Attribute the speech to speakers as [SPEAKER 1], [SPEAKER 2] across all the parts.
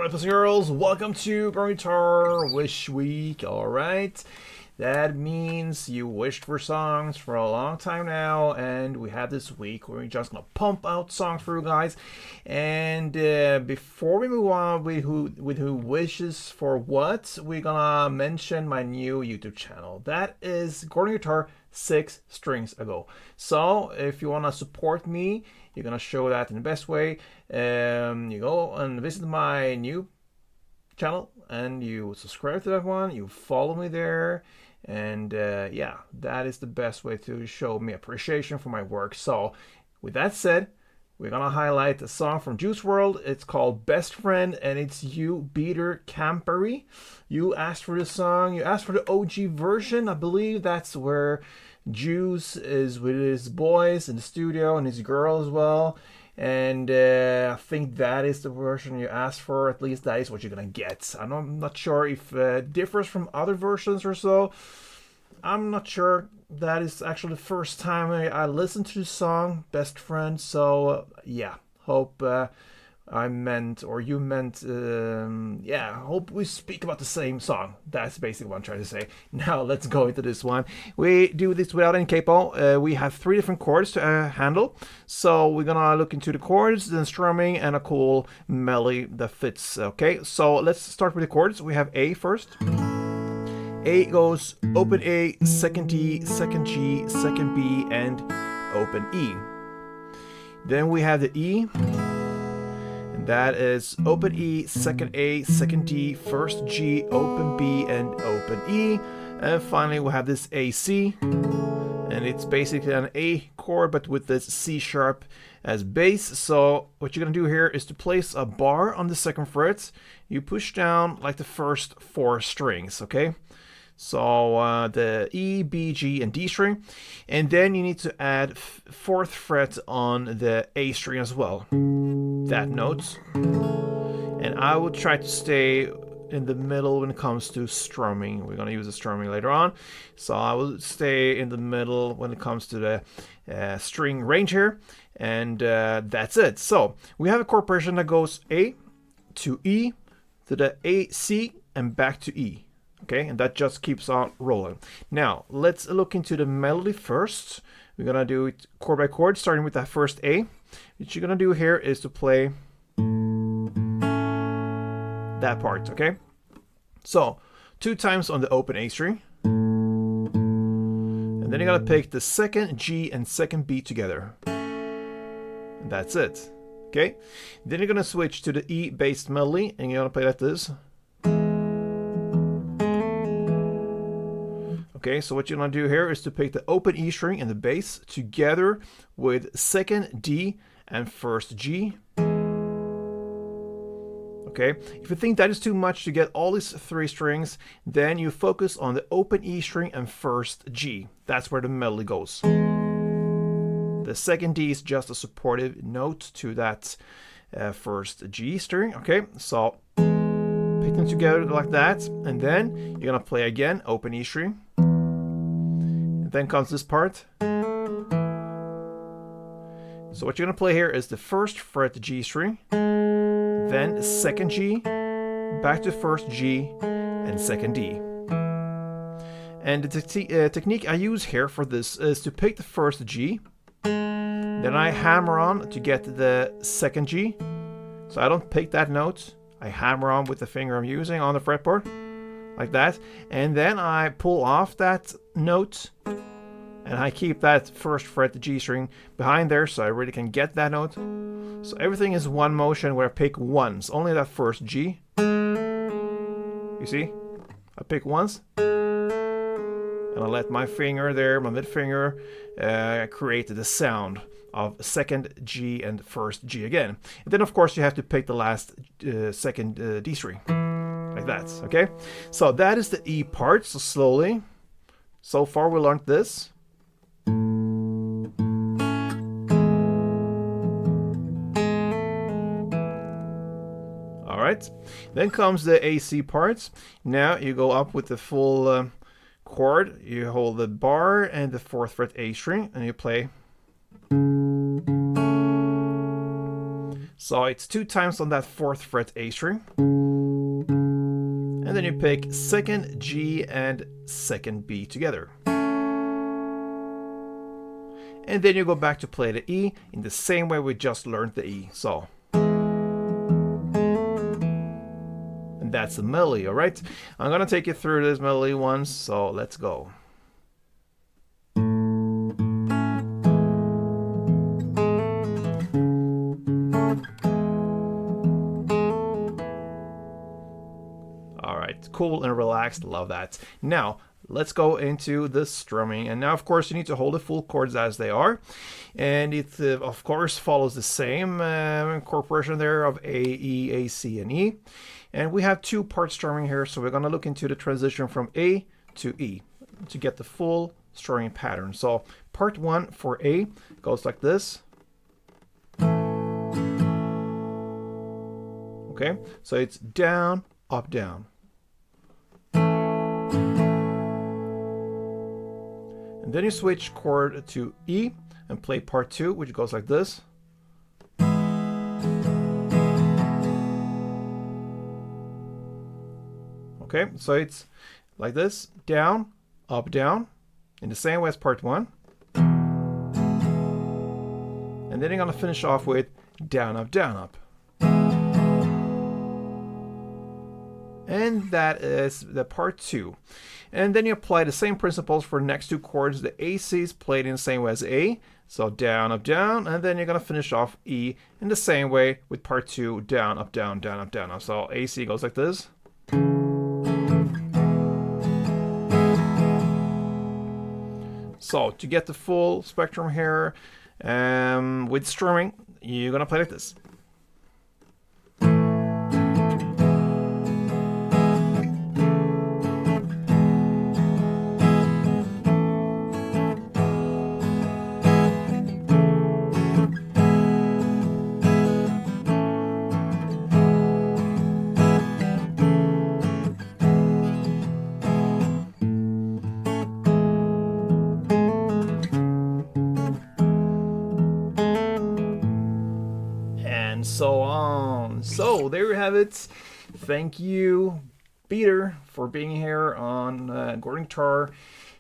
[SPEAKER 1] Alright, boys and girls, welcome to Growing Guitar Wish Week. Alright, that means you wished for songs for a long time now, and we have this week where we're just gonna pump out songs for you guys. And before we move on with who wishes for what, we're gonna mention my new YouTube channel. That is Growing Guitar 6 Strings Ago. So if you wanna support me, you're gonna show that in the best way. You go and visit my new channel and you subscribe to that one, you follow me there, and yeah, that is the best way to show me appreciation for my work. So with that said, we're gonna highlight a song from Juice WRLD. It's called Best Friend, and it's You Beater Campery. You asked for this song, you asked for the OG version. I believe that's where Juice is with his boys in the studio and his girl as well. And I think that is the version you asked for. At least that is what you're gonna get. I'm not sure if it differs from other versions or so. I'm not sure. That is actually the first time I listened to the song Best Friend. So yeah, hope I meant, or you meant, yeah, hope we speak about the same song. That's basically what I'm trying to say. Now let's go into this one. We do this without any capo. We have 3 different chords to handle. So we're gonna look into the chords, then strumming, and a cool melody that fits. Okay, so let's start with the chords. We have A first. A goes open A, second D, second G, second B, and open E. Then we have the E. That is open E, second A, second D, first G, open B, and open E. And finally we have this AC, and it's basically an A chord but with this C sharp as bass. So what you're gonna do here is to place a bar on the 2nd fret. You push down like the first 4 strings, okay? So the E, B, G, and D string, and then you need to add 4th fret on the A string as well, that note. And I will try to stay in the middle when it comes to strumming. We're going to use the strumming later on, so I will stay in the middle when it comes to the string range here, and that's it. So we have a chord progression that goes A to E to the A, C, and back to E. Okay, and that just keeps on rolling. Now, let's look into the melody first. We're gonna do it chord by chord, starting with that first A. What you're gonna do here is to play that part, okay? So, 2 times on the open A string. And then you're gonna pick the 2nd G and 2nd B together. And that's it, okay? Then you're gonna switch to the E-based melody, and you're gonna play like this. Okay, so what you're gonna do here is to pick the open E string and the bass together with 2nd D and 1st G. Okay, if you think that is too much to get all these 3 strings, then you focus on the open E string and 1st G. That's where the melody goes. The 2nd D is just a supportive note to that 1st G string. Okay, so pick them together like that, and then you're gonna play again open E string. Then comes this part. So what you're gonna play here is the 1st fret G string, then 2nd G, back to 1st G, and 2nd D. And the technique I use here for this is to pick the 1st G, then I hammer on to get the 2nd G. So I don't pick that note, I hammer on with the finger I'm using on the fretboard, like that, and then I pull off that note, and I keep that 1st fret, the G string, behind there so I really can get that note. So everything is one motion where I pick once, only that 1st G. You see? I pick once, and I let my finger there, my mid finger, create the sound of 2nd G and 1st G again. And then of course you have to pick the last 2nd D string. Like that, okay? So that is the E part, so slowly. So far we learned this. Alright, then comes the AC parts. Now you go up with the full chord. You hold the bar and the 4th fret A string, and you play So it's 2 times on that 4th fret A string. And then you pick 2nd G and 2nd B together. And then you go back to play the E in the same way we just learned the E. So. And that's the melody, alright? I'm gonna take you through this melody once, so let's go. Alright, cool and relaxed, love that. Now, let's go into the strumming. And now, of course, you need to hold the full chords as they are. And it, of course, follows the same incorporation there of A, E, A, C, and E. And we have 2-part strumming here, so we're going to look into the transition from A to E to get the full strumming pattern. So part 1 for A goes like this. Okay, so it's down, up, down. And then you switch chord to E and play part 2, which goes like this. Okay, so it's like this, down, up, down, in the same way as part 1. And then you're going to finish off with down, up, down, up. And that is the part 2. And then you apply the same principles for the next 2 chords. The AC is played in the same way as A. So down, up, down. And then you're going to finish off E in the same way with part 2. Down, up, down, down, up, down, up. So AC goes like this. So to get the full spectrum here with strumming, you're going to play like this. And so on. So there you have it. Thank you, Peter, for being here on Gordon Guitar,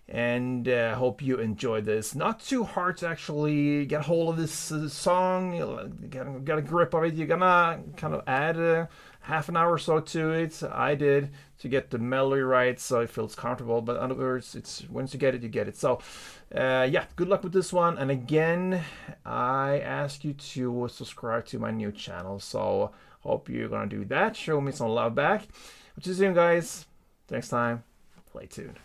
[SPEAKER 1] and hope you enjoyed this. Not too hard to actually get a hold of this song. You get a grip of it. You're gonna kind of add half an hour or so to it. I did, to get the melody right so it feels comfortable. But in other words, it's once you get it, you get it. So yeah, good luck with this one. And again, I ask you to subscribe to my new channel. So hope you're gonna do that. Show me some love back. Which is soon, guys. Next time, play tuned.